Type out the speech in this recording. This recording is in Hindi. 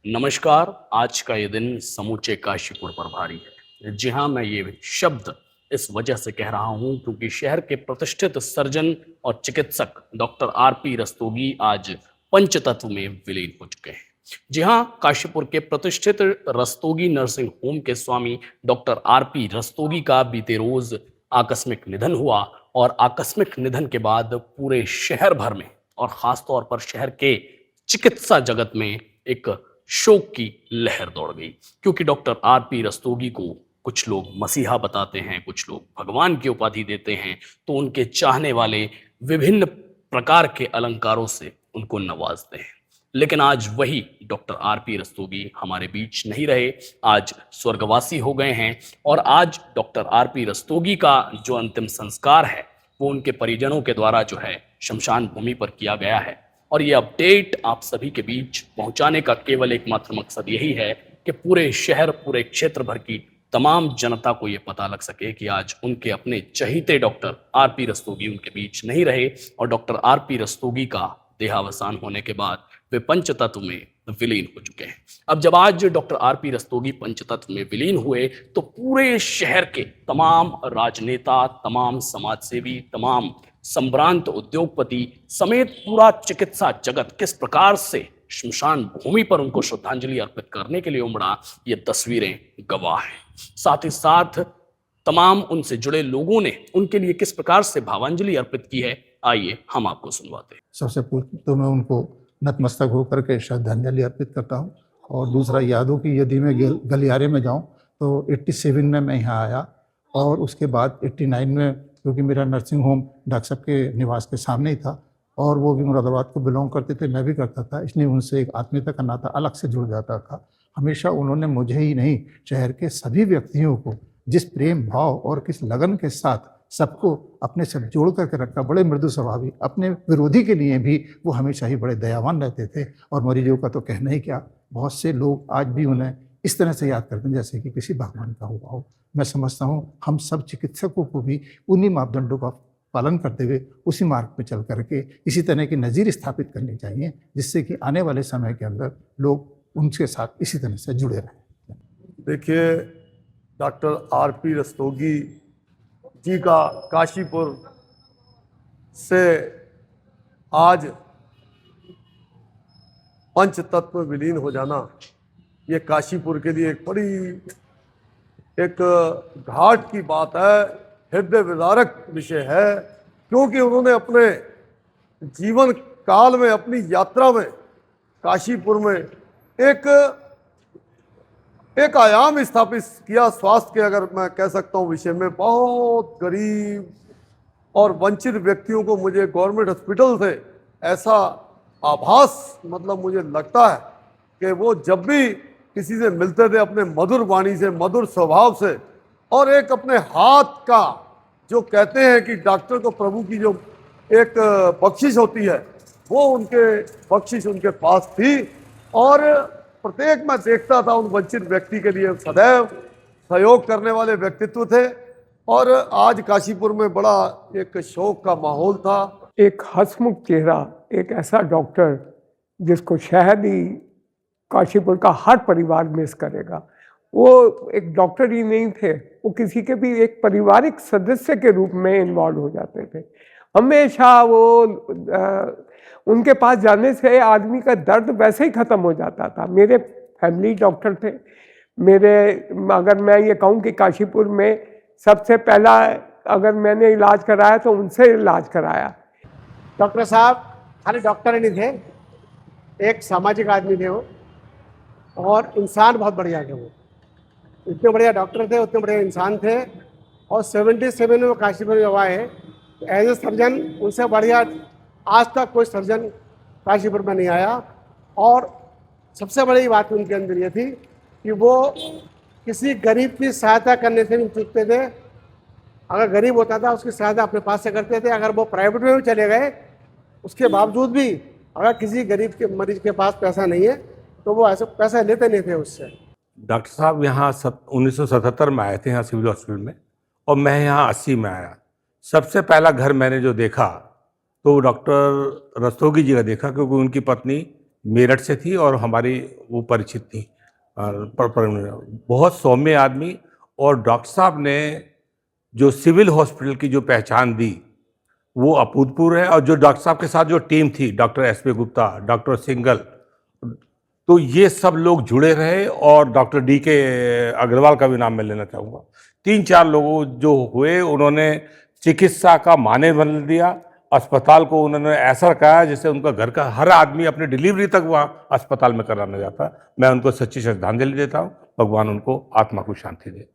नमस्कार। आज का ये दिन समूचे काशीपुर पर भारी है। जी हाँ, मैं ये शब्द इस वजह से कह रहा हूँ क्योंकि शहर के प्रतिष्ठित सर्जन और चिकित्सक डॉक्टर आरपी रस्तोगी आज पंचतत्व में विलीन हो चुके हैं। जी हाँ, काशीपुर के प्रतिष्ठित रस्तोगी नर्सिंग होम के स्वामी डॉक्टर आरपी रस्तोगी का बीते रोज आकस्मिक निधन हुआ और आकस्मिक निधन के बाद पूरे शहर भर में और खासतौर पर शहर के चिकित्सा जगत में एक शोक की लहर दौड़ गई क्योंकि डॉक्टर आरपी रस्तोगी को कुछ लोग मसीहा बताते हैं, कुछ लोग भगवान की उपाधि देते हैं, तो उनके चाहने वाले विभिन्न प्रकार के अलंकारों से उनको नवाजते हैं। लेकिन आज वही डॉक्टर आरपी रस्तोगी हमारे बीच नहीं रहे, आज स्वर्गवासी हो गए हैं और आज डॉक्टर आरपी रस्तोगी का जो अंतिम संस्कार है वो उनके परिजनों के द्वारा जो है शमशान भूमि पर किया गया है। और ये अपडेट आप सभी के बीच पहुंचाने का केवल एकमात्र मकसद यही है कि पूरे शहर, पूरे क्षेत्र भर की तमाम जनता को ये पता लग सके कि आज उनके अपने चहीते डॉक्टर आरपी रस्तोगी उनके बीच नहीं रहे और डॉक्टर आरपी रस्तोगी का देहावसान होने के बाद वे पंचतत्व में विलीन हो चुके हैं। अब जब आज डॉक्टर आरपी रस्तोगी पंचतत्व में विलीन हुए तो पूरे शहर के तमाम राजनेता, तमाम समाजसेवी, तमाम संभ्रांत उद्योगपति समेत पूरा चिकित्सा जगत किस प्रकार से शमशान भूमि पर उनको श्रद्धांजलि अर्पित करने के लिए उमड़ा, ये तस्वीरें गवाह हैं। साथ ही साथ तमाम उनसे जुड़े लोगों ने उनके लिए किस प्रकार से भावांजलि अर्पित की है, आइए हम आपको सुनवाते हैं। सबसे पूर्व तो मैं उनको नतमस्तक होकर के श्रद्धांजलि अर्पित करता हूँ। और दूसरा, यादों की यदि मैं गलियारे में जाऊँ तो 87 में मैं यहाँ आया और उसके बाद 89 में, क्योंकि मेरा नर्सिंग होम डॉक्टर साहब के निवास के सामने ही था और वो भी मुरादाबाद को बिलोंग करते थे, मैं भी करता था, इसलिए उनसे एक आत्मीयता का नाता अलग से जुड़ जाता था। हमेशा उन्होंने मुझे ही नहीं, शहर के सभी व्यक्तियों को जिस प्रेम भाव और किस लगन के साथ सबको अपने से जोड़ करके रखा, बड़े मृदु स्वभावी, अपने विरोधी के लिए भी वो हमेशा ही बड़े दयावान रहते थे। और मरीजों का तो कहना ही क्या, बहुत से लोग आज भी उन्हें इस तरह से याद करते हैं जैसे कि किसी भगवान का हुआ हो। मैं समझता हूँ हम सब चिकित्सकों को भी उन्हीं मापदंडों का पालन करते हुए उसी मार्ग पर चल करके इसी तरह की नज़ीर स्थापित करनी चाहिए, जिससे कि आने वाले समय के अंदर लोग उनके साथ इसी तरह से जुड़े रहें। देखिए, डॉक्टर आरपी रस्तोगी जी का काशीपुर से आज पंच तत्व विलीन हो जाना, ये काशीपुर के लिए एक बड़ी एक घाट की बात है, हृदय विदारक विषय है, क्योंकि उन्होंने अपने जीवन काल में, अपनी यात्रा में काशीपुर में एक आयाम स्थापित किया। स्वास्थ्य के, अगर मैं कह सकता हूँ, विषय में बहुत गरीब और वंचित व्यक्तियों को मुझे गवर्नमेंट हॉस्पिटल से ऐसा आभास, मतलब मुझे लगता है कि वो जब भी किसी से मिलते थे अपने मधुर वाणी से, मधुर स्वभाव से, और एक अपने हाथ का, जो कहते हैं कि डॉक्टर को प्रभु की जो एक बख्शिश होती है, वो उनके बख्शिश उनके पास थी। और प्रत्येक मैं देखता था उन वंचित व्यक्ति के लिए सदैव सहयोग करने वाले व्यक्तित्व थे। और आज काशीपुर में बड़ा एक शोक का माहौल था। एक हंसमुख चेहरा, एक ऐसा डॉक्टर जिसको शायद ही काशीपुर का हर परिवार मिस करेगा। वो एक डॉक्टर ही नहीं थे, वो किसी के भी एक पारिवारिक सदस्य के रूप में इन्वॉल्व हो जाते थे। हमेशा वो उनके पास जाने से आदमी का दर्द वैसे ही ख़त्म हो जाता था। मेरे फैमिली डॉक्टर थे। अगर मैं ये कहूँ कि काशीपुर में सबसे पहला अगर मैंने इलाज कराया तो उनसे इलाज कराया। डॉक्टर साहब खाली डॉक्टर ही नहीं थे, एक सामाजिक आदमी थे वो, और इंसान बहुत बढ़िया थे वो। इतने बढ़िया डॉक्टर थे, उतने बढ़िया इंसान थे। और 77 में वो काशीपुर में आए एज ए सर्जन, उनसे बढ़िया आज तक कोई सर्जन काशीपुर में नहीं आया। और सबसे बड़ी बात उनके अंदर ये थी कि वो किसी गरीब की सहायता करने से नहीं चूकते थे। अगर गरीब होता था उसकी सहायता अपने पास से करते थे। अगर वो प्राइवेट में भी चले गए, उसके बावजूद भी अगर किसी गरीब के मरीज के पास पैसा नहीं है तो वो ऐसे पैसा लेते नहीं थे उससे। डॉक्टर साहब यहाँ 1977 में आए थे यहाँ सिविल हॉस्पिटल में, और मैं यहाँ 80 में आया। सबसे पहला घर मैंने जो देखा तो डॉक्टर रस्तोगी जी का देखा, क्योंकि उनकी पत्नी मेरठ से थी और हमारी वो परिचित थी। बहुत सौम्य आदमी, और डॉक्टर साहब ने जो सिविल हॉस्पिटल की जो पहचान दी वो अभूतपूर्व है। और जो डॉक्टर साहब के साथ जो टीम थी, doctor SP. Gupta, doctor single, तो ये सब लोग जुड़े रहे। और डॉक्टर D.K. अग्रवाल का भी नाम मैं लेना चाहूँगा। 3-4 लोगों जो हुए, उन्होंने चिकित्सा का माने बदल दिया। अस्पताल को उन्होंने ऐसा रखा जैसे उनका घर का हर आदमी अपनी डिलीवरी तक वहाँ अस्पताल में कराना जाता। मैं उनको सच्ची श्रद्धांजलि देता हूँ। भगवान उनको आत्मा को शांति दे।